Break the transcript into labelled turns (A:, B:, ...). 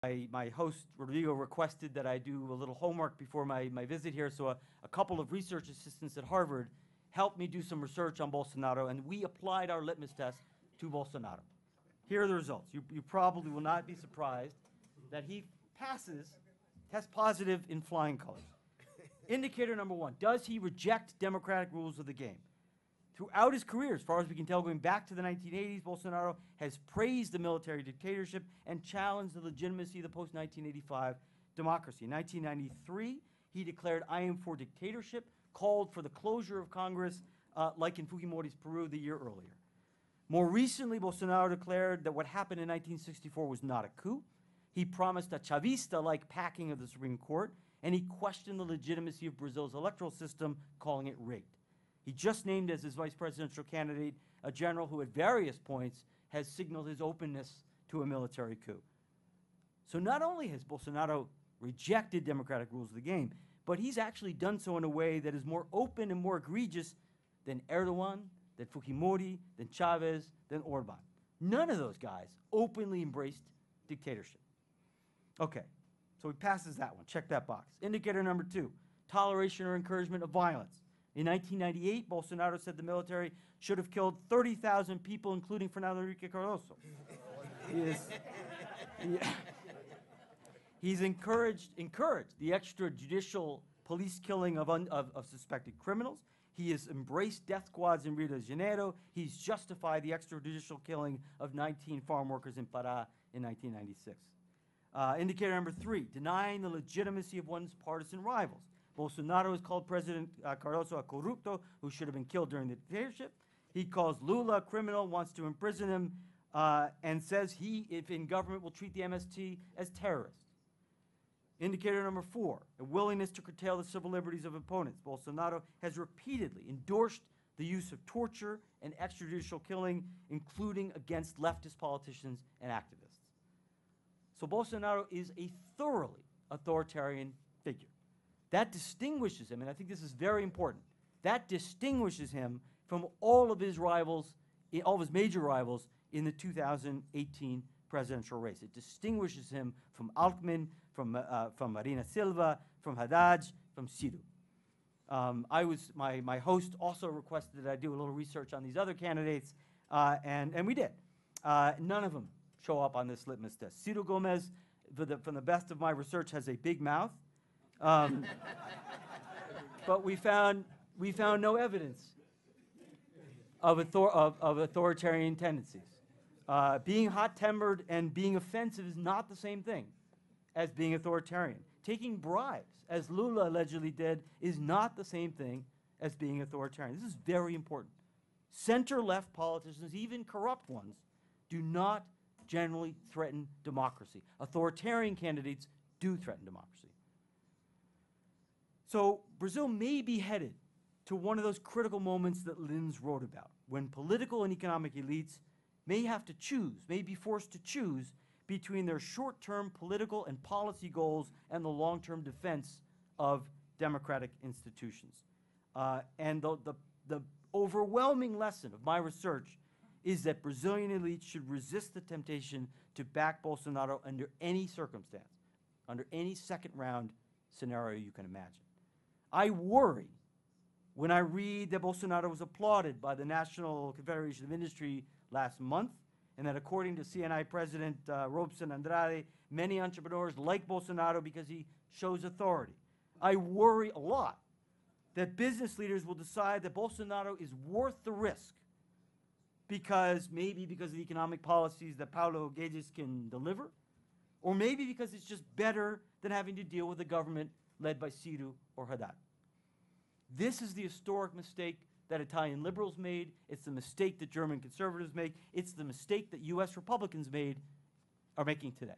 A: My host, Rodrigo, requested that I do a little homework before my visit here, so a couple of research assistants at Harvard helped me do some research on Bolsonaro, and we applied our litmus test to Bolsonaro. Here are the results. You probably will not be surprised that he tests positive in flying colors. Indicator number one, does he reject democratic rules of the game? Throughout his career, as far as we can tell, going back to the 1980s, Bolsonaro has praised the military dictatorship and challenged the legitimacy of the post-1985 democracy. In 1993, he declared, "I am for dictatorship," called for the closure of Congress, like in Fujimori's Peru the year earlier. More recently, Bolsonaro declared that what happened in 1964 was not a coup. He promised a Chavista-like packing of the Supreme Court, and he questioned the legitimacy of Brazil's electoral system, calling it rigged. He just named as his vice presidential candidate a general who at various points has signaled his openness to a military coup. So not only has Bolsonaro rejected democratic rules of the game, but he's actually done so in a way that is more open and more egregious than Erdogan, than Fujimori, than Chavez, than Orban. None of those guys openly embraced dictatorship. Okay, so he passes that one. Check that box. Indicator number two, toleration or encouragement of violence. In 1998, Bolsonaro said the military should have killed 30,000 people, including Fernando Henrique Cardoso. He's encouraged the extrajudicial police killing of suspected criminals. He has embraced death squads in Rio de Janeiro. He's justified the extrajudicial killing of 19 farm workers in Pará in 1996. Indicator number three, denying the legitimacy of one's partisan rivals. Bolsonaro has called President Cardoso a corrupto who should have been killed during the dictatorship. He calls Lula a criminal, wants to imprison him, and says he, if in government, will treat the MST as terrorists. Indicator number four, a willingness to curtail the civil liberties of opponents. Bolsonaro has repeatedly endorsed the use of torture and extrajudicial killing, including against leftist politicians and activists. So Bolsonaro is a thoroughly authoritarian figure. That distinguishes him, and I think this is very important, that distinguishes him from all of his rivals, all of his major rivals in the 2018 presidential race. It distinguishes him from Alckmin, from Marina Silva, from Haddad, from Ciro. My host also requested that I do a little research on these other candidates, and we did. None of them show up on this litmus test. Ciro Gomez, from the best of my research, has a big mouth. But we found no evidence of authoritarian tendencies. Being hot-tempered and being offensive is not the same thing as being authoritarian. Taking bribes, as Lula allegedly did, is not the same thing as being authoritarian. This is very important. Center-left politicians, even corrupt ones, do not generally threaten democracy. Authoritarian candidates do threaten democracy. So Brazil may be headed to one of those critical moments that Linz wrote about, when political and economic elites may have to choose, may be forced to choose between their short-term political and policy goals and the long-term defense of democratic institutions. And the overwhelming lesson of my research is that Brazilian elites should resist the temptation to back Bolsonaro under any circumstance, under any second-round scenario you can imagine. I worry when I read that Bolsonaro was applauded by the National Confederation of Industry last month, and that according to CNI President Robson Andrade, many entrepreneurs like Bolsonaro because he shows authority. I worry a lot that business leaders will decide that Bolsonaro is worth the risk maybe because of the economic policies that Paulo Guedes can deliver, or maybe because it's just better than having to deal with a government led by Ciro or Haddad. This is the historic mistake that Italian liberals made. It's the mistake that German conservatives make. It's the mistake that U.S. Republicans are making today.